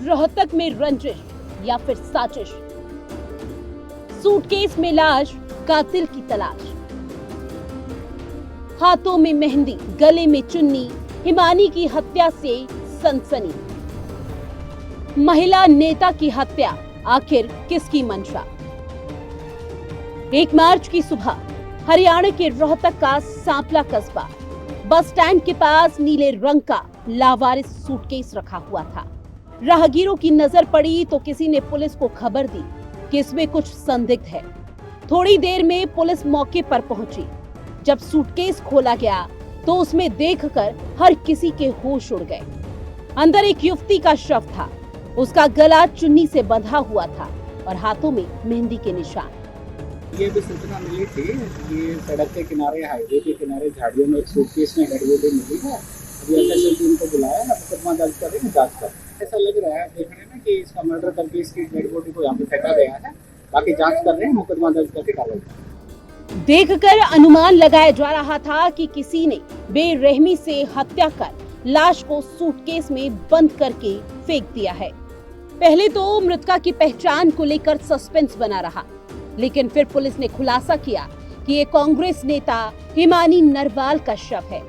रोहतक में रंजिश या फिर साजिश? सूटकेस में लाश, कातिल की तलाश। हाथों में मेहंदी, गले में चुन्नी, हिमानी की हत्या से सनसनी। महिला नेता की हत्या, आखिर किसकी मंशा? 1 मार्च की सुबह हरियाणा के रोहतक का सांपला कस्बा, बस स्टैंड के पास नीले रंग का लावारिस सूटकेस रखा हुआ था। राहगीरों की नजर पड़ी तो किसी ने पुलिस को खबर दी कि इसमें कुछ संदिग्ध है। थोड़ी देर में पुलिस मौके पर पहुंची। जब सूटकेस खोला गया तो उसमें देखकर हर किसी के होश उड़ गए। अंदर एक युवती का शव था। उसका गला चुन्नी से बंधा हुआ था और हाथों में मेहंदी के निशान। ये भी सूचना मिली थी कि सड़क के किनारे, हाईवे के किनारे झाड़ियों में एक सूटकेस में डेड बॉडी मिली है। अभी एसएसएल टीम को बुलाया है, मुकदमा दर्ज कर रहे हैं, जांच कर रहे हैं। ऐसा लग रहा है देख रहे हैं ना कि इसका मर्डर करके इसकी डेड बॉडी को यहाँ पे फेंका गया है। बाकी जांच कर रहे हैं, मुकदमा दर्ज करके डाला जाएगा। देखकर अनुमान लगाया जा रहा था कि किसी ने बेरहमी से हत्या कर लाश को सूटकेस में बंद करके फेंक दिया है। पहले तो मृतका की पहचान को लेकर सस्पेंस बना रहा, लेकिन फिर पुलिस ने खुलासा किया कि ये कांग्रेस नेता हिमानी नरवाल का शव है।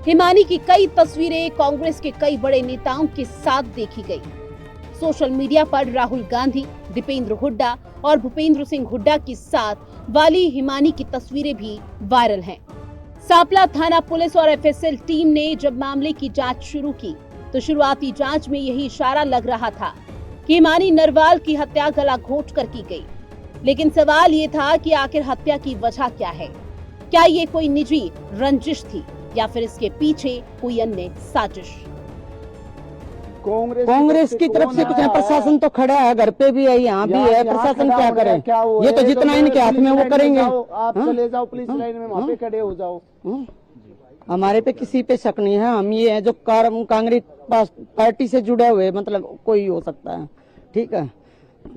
हिमानी की कई तस्वीरें कांग्रेस के कई बड़े नेताओं के साथ देखी गई। सोशल मीडिया पर राहुल गांधी, दीपेंद्र हुड्डा और भूपेंद्र सिंह हुड्डा के साथ वाली हिमानी की तस्वीरें भी वायरल हैं। सांपला थाना पुलिस और एफएसएल टीम ने जब मामले की जांच शुरू की तो शुरुआती जांच में यही इशारा लग रहा था कि हिमानी नरवाल की हत्या गला घोंट कर की गई। लेकिन सवाल ये था कि आखिर हत्या की वजह क्या है? क्या ये कोई निजी रंजिश थी या फिर इसके पीछे कोई अन्य साजिश? कांग्रेस की तरफ से कुछ है, प्रशासन तो खड़ा है, घर पे भी है, यहाँ भी है। प्रशासन क्या करे? ये तो जितना इनके हाथ में वो करेंगे। आप चले जाओ पुलिस लाइन में, वहाँ पे खड़े हो जाओ। हमारे पे किसी पे शक नहीं है। हम ये है जो कांग्रेस पार्टी से जुड़े हुए, मतलब कोई हो सकता है, ठीक है,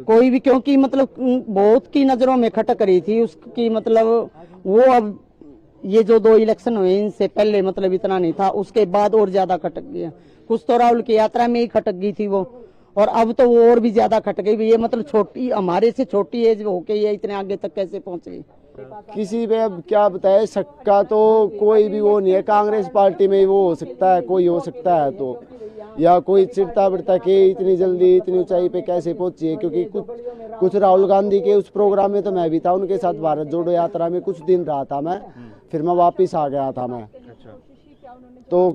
कोई भी, क्योंकि मतलब बहुत की नजरों में खटक रही थी उसकी, मतलब वो अब ये जो 2 इलेक्शन हुए इनसे पहले मतलब इतना नहीं था, उसके बाद और ज्यादा खटक गया। कुछ तो राहुल की यात्रा में ही खटक गई थी वो, और अब तो वो और भी ज्यादा खटक गई। ये मतलब छोटी, हमारे से छोटी एज होके ये इतने आगे तक कैसे पहुंच गई? किसी पे अब क्या बताए, शक्का तो कोई भी वो नहीं है। कांग्रेस पार्टी में वो हो सकता है, कोई हो सकता है, तो या कोई चिढ़ता बिड़ता के इतनी जल्दी इतनी ऊंचाई पे कैसे पहुंची है। क्योंकि कुछ राहुल गांधी के उस प्रोग्राम में तो मैं भी था उनके साथ, भारत जोड़ो यात्रा में कुछ दिन रहा था मैं, फिर मैं वापिस आ गया था मैं। तो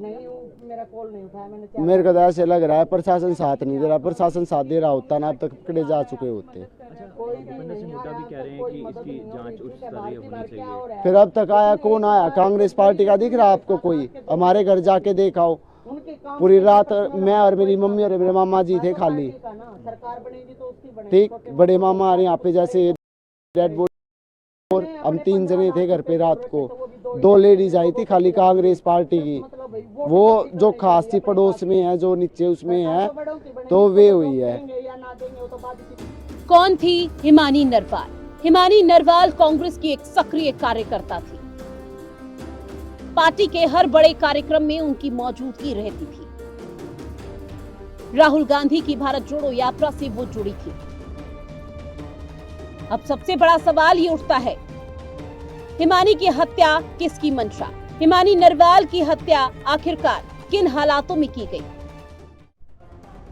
मेरे को तो ऐसे लग रहा है प्रशासन साथ नहीं दे रहा। प्रशासन साथ दे रहा होता ना अब तक पकड़े जा चुके होते। भूपेंद्र सिंह हुड्डा भी कह रहे हैं कि इसकी जांच उच्च स्तरीय होनी चाहिए। फिर अब तक आया कौन आया? कांग्रेस पार्टी का दिख रहा आपको कोई? हमारे घर जाके देखाओ, पूरी रात मैं और मेरी मम्मी और मेरे मामा जी थे खाली, ठीक। बड़े मामा आ रहे यहाँ पे, जैसे डेड बॉडी, और हम 3 जने थे घर पे। रात को 2 लेडीज आई थी खाली कांग्रेस पार्टी की, वो जो खास थी पड़ोस में है, जो नीचे उसमें है, तो वे हुई है। कौन थी हिमानी नरवाल? हिमानी नरवाल कांग्रेस की एक सक्रिय कार्यकर्ता थी। पार्टी के हर बड़े कार्यक्रम में उनकी मौजूदगी रहती थी। राहुल गांधी की भारत जोड़ो यात्रा से वो जुड़ी थी। अब सबसे बड़ा सवाल ये उठता है, हिमानी की हत्या किसकी मंशा? हिमानी नरवाल की हत्या आखिरकार किन हालातों में की गई?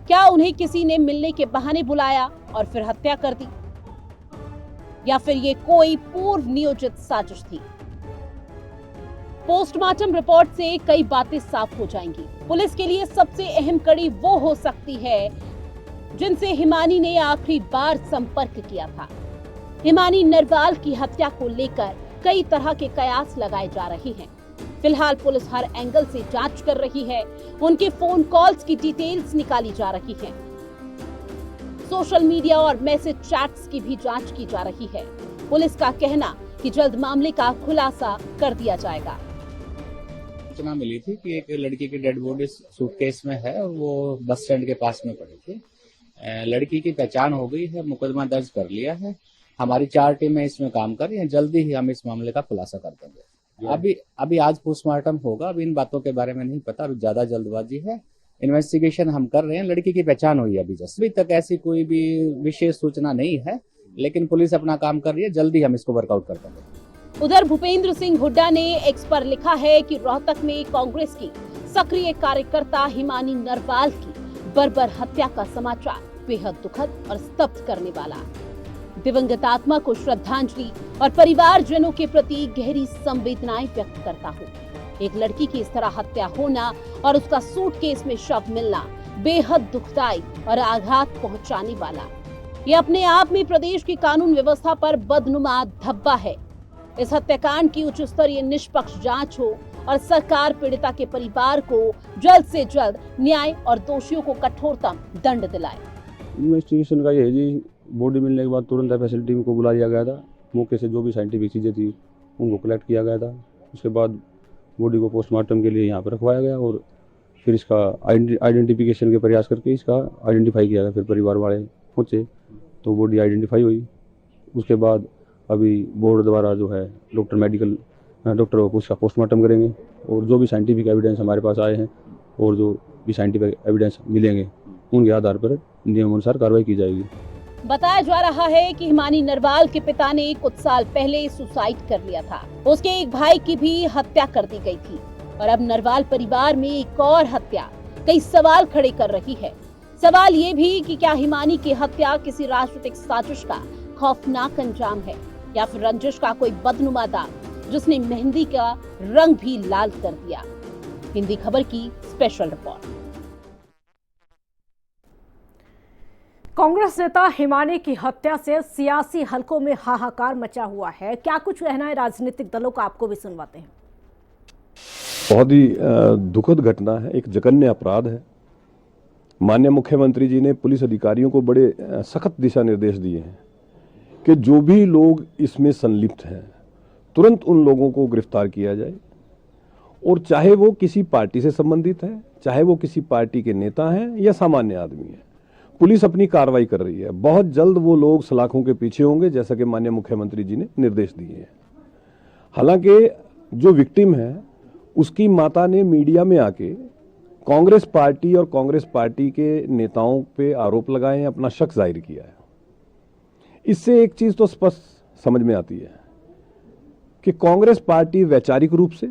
क्या उन्हें किसी ने मिलने के बहाने बुलाया और फिर हत्या कर दी, या फिर ये कोई पूर्व नियोजित साजिश थी? पोस्टमार्टम रिपोर्ट से कई बातें साफ हो जाएंगी। पुलिस के लिए सबसे अहम कड़ी वो हो सकती है जिनसे हिमानी ने आखिरी बार संपर्क किया था। हिमानी नरवाल की हत्या को लेकर कई तरह के कयास लगाए जा रहे हैं। फिलहाल पुलिस हर एंगल से जांच कर रही है। उनके फोन कॉल्स की डिटेल्स निकाली जा रही हैं। सोशल मीडिया और मैसेज चैट्स की भी जांच की जा रही है। पुलिस का कहना कि जल्द मामले का खुलासा कर दिया जाएगा। सूचना मिली थी कि एक लड़की की डेड बॉडी सूटकेस में है और वो बस स्टैंड के पास में पड़ी थी। लड़की की पहचान हो गई है, मुकदमा दर्ज कर लिया है। हमारी 4 टीमें इसमें काम कर रही हैं। जल्दी ही हम इस मामले का खुलासा कर देंगे। अभी आज पोस्टमार्टम होगा। अभी इन बातों के बारे में नहीं पता, अभी ज्यादा जल्दबाजी है। इन्वेस्टिगेशन हम कर रहे हैं। लड़की की पहचान हुई है अभी तक ऐसी कोई भी विशेष सूचना नहीं है, लेकिन पुलिस अपना काम कर रही है, जल्दी हम इसको वर्कआउट कर पाएंगे। उधर भूपेंद्र सिंह हुड्डा ने एक्स पर लिखा है कि रोहतक में कांग्रेस की सक्रिय कार्यकर्ता हिमानी नरवाल की बर्बर हत्या का समाचार बेहद दुखद और स्तब्ध करने वाला। दिवंगत आत्मा को श्रद्धांजलि और परिवारजनों के प्रति गहरी संवेदनाएं व्यक्त करता हूँ। एक लड़की की इस तरह हत्या होना और उसका सूटकेस में शव मिलना बेहद दुखदाई और आघात पहुंचाने वाला। ये अपने आप में प्रदेश की कानून व्यवस्था पर बदनुमा धब्बा है। इस हत्याकांड की उच्च स्तरीय निष्पक्ष जांच हो और सरकार पीड़िता के परिवार को जल्द से जल्द न्याय और दोषियों को कठोरतम दंड दिलाए। इन्वेस्टिगेशन का ये है जी, बॉडी मिलने के बाद तुरंत एफएसएल टीम को बुला दिया गया था। मौके से जो भी साइंटिफिक चीज़ें थी उनको कलेक्ट किया गया था। उसके बाद बॉडी को पोस्टमार्टम के लिए यहाँ पर रखवाया गया और फिर इसका आइडेंटिफिकेशन के प्रयास करके इसका आइडेंटिफाई किया गया। फिर परिवार वाले पहुँचे तो बॉडी आइडेंटिफाई हुई। उसके बाद अभी बोर्ड द्वारा जो है डॉक्टर उसका पोस्टमार्टम करेंगे और जो भी साइंटिफिक एविडेंस हमारे पास आए हैं और जो भी साइंटिफिक एविडेंस मिलेंगे उनके आधार पर नियमानुसार कार्रवाई की जाएगी। बताया जा रहा है कि हिमानी नरवाल के पिता ने कुछ साल पहले सुसाइड कर लिया था। उसके एक भाई की भी हत्या कर दी गई थी और अब नरवाल परिवार में एक और हत्या कई सवाल खड़े कर रही है। सवाल ये भी कि क्या हिमानी की हत्या किसी राजनीतिक साजिश का खौफनाक अंजाम है या फिर रंजिश का कोई बदनुमा दाग जिसने मेहंदी का रंग भी लाल कर दिया। हिंदी खबर की स्पेशल रिपोर्ट। कांग्रेस नेता हिमानी की हत्या से सियासी हलकों में हाहाकार मचा हुआ है। क्या कुछ कहना है राजनीतिक दलों का, आपको भी सुनवाते हैं। बहुत ही दुखद घटना है, एक जघन्य अपराध है। माननीय मुख्यमंत्री जी ने पुलिस अधिकारियों को बड़े सख्त दिशा निर्देश दिए हैं कि जो भी लोग इसमें संलिप्त हैं तुरंत उन लोगों को गिरफ्तार किया जाए, और चाहे वो किसी पार्टी से संबंधित है, चाहे वो किसी पार्टी के नेता हैं या सामान्य आदमी है। पुलिस अपनी कार्रवाई कर रही है। बहुत जल्द वो लोग सलाखों के पीछे होंगे, जैसा कि माननीय मुख्यमंत्री जी ने निर्देश दिए हैं। हालांकि जो विक्टिम है उसकी माता ने मीडिया में आके कांग्रेस पार्टी और कांग्रेस पार्टी के नेताओं पे आरोप लगाए हैं, अपना शक जाहिर किया है। इससे एक चीज तो स्पष्ट समझ में आती है कि कांग्रेस पार्टी वैचारिक रूप से,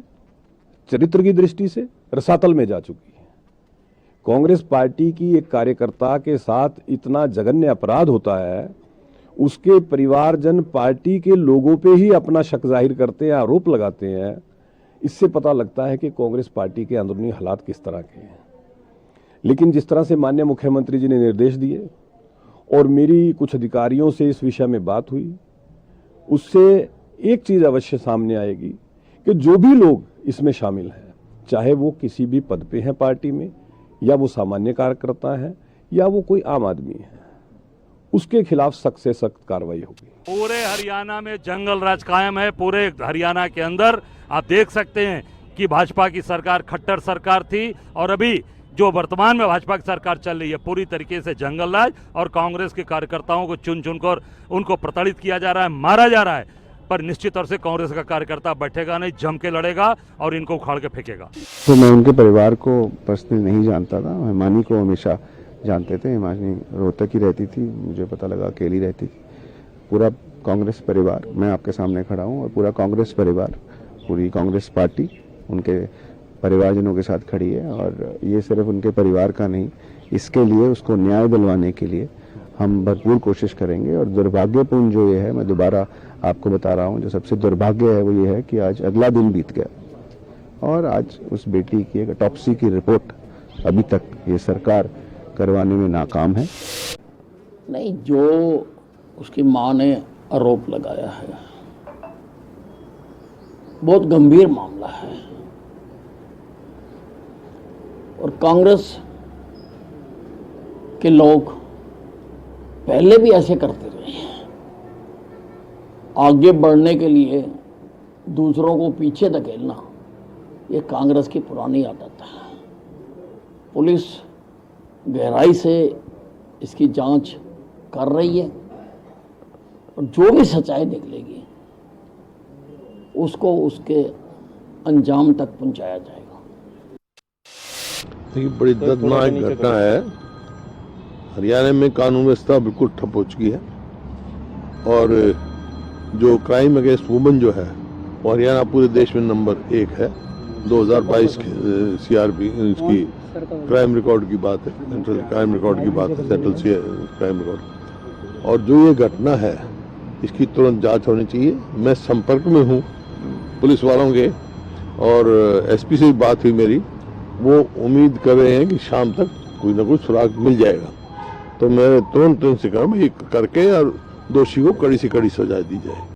चरित्र की दृष्टि से रसातल में जा चुकी है। कांग्रेस पार्टी की एक कार्यकर्ता के साथ इतना जघन्य अपराध होता है, उसके परिवारजन पार्टी के लोगों पे ही अपना शक जाहिर करते हैं, आरोप लगाते हैं। इससे पता लगता है कि कांग्रेस पार्टी के अंदरूनी हालात किस तरह के हैं। लेकिन जिस तरह से माननीय मुख्यमंत्री जी ने निर्देश दिए और मेरी कुछ अधिकारियों से इस विषय में बात हुई, उससे एक चीज अवश्य सामने आएगी कि जो भी लोग इसमें शामिल हैं, चाहे वो किसी भी पद पे हैं पार्टी में, या वो सामान्य कार्यकर्ता है, या वो कोई आम आदमी है, उसके खिलाफ सख्त से सख्त कार्रवाई होगी। पूरे हरियाणा में जंगल राज कायम है। पूरे हरियाणा के अंदर आप देख सकते हैं कि भाजपा की सरकार खट्टर सरकार थी और अभी जो वर्तमान में भाजपा की सरकार चल रही है पूरी तरीके से जंगल राज, और कांग्रेस के कार्यकर्ताओं को चुन चुनकर उनको प्रताड़ित किया जा रहा है, मारा जा रहा है। पर निश्चित तौर से कांग्रेस का कार्यकर्ता बैठेगा नहीं, जम के लड़ेगा और इनको उखाड़ के फेंकेगा। तो मैं उनके परिवार को पर्सनली नहीं जानता था, हिमानी को हमेशा जानते थे। हिमानी रोहतक ही रहती थी, मुझे पता लगा अकेली रहती थी। पूरा कांग्रेस परिवार, मैं आपके सामने खड़ा हूँ, और पूरा कांग्रेस परिवार, पूरी कांग्रेस पार्टी उनके परिवारजनों के साथ खड़ी है। और ये सिर्फ उनके परिवार का नहीं, इसके लिए उसको न्याय दिलवाने के लिए हम भरपूर कोशिश करेंगे। और दुर्भाग्यपूर्ण जो ये है, मैं दोबारा आपको बता रहा हूँ, जो सबसे दुर्भाग्य है वो ये है कि आज अगला दिन बीत गया और आज उस बेटी की एक ऑटोप्सी की रिपोर्ट अभी तक ये सरकार करवाने में नाकाम है। नहीं, जो उसकी मां ने आरोप लगाया है बहुत गंभीर मामला है और कांग्रेस के लोग पहले भी ऐसे करते रहे हैं। आगे बढ़ने के लिए दूसरों को पीछे धकेलना ये कांग्रेस की पुरानी आदत है। पुलिस गहराई से इसकी जांच कर रही है और जो भी सच्चाई निकलेगी उसको उसके अंजाम तक पहुंचाया जाएगा। देखिए, बड़ी दर्दनाक घटना है। हरियाणा में कानून व्यवस्था बिल्कुल ठप हो चुकी है और जो क्राइम अगेंस्ट वुमेन जो है वो हरियाणा पूरे देश में नंबर 1 है। 2022 के CRP इसकी क्राइम रिकॉर्ड की बात है, सेंट्रल क्राइम रिकॉर्ड की बात है, सेंट्रल क्राइम रिकॉर्ड। और जो ये घटना है इसकी तुरंत जांच होनी चाहिए। मैं संपर्क में हूँ पुलिस वालों के और SP से भी बात हुई मेरी, वो उम्मीद कर रहे हैं कि शाम तक कोई ना कोई सुराग मिल जाएगा। तो मैं तुरंत से कहूँ करके और दोषी को कड़ी से कड़ी सजा दी जाए।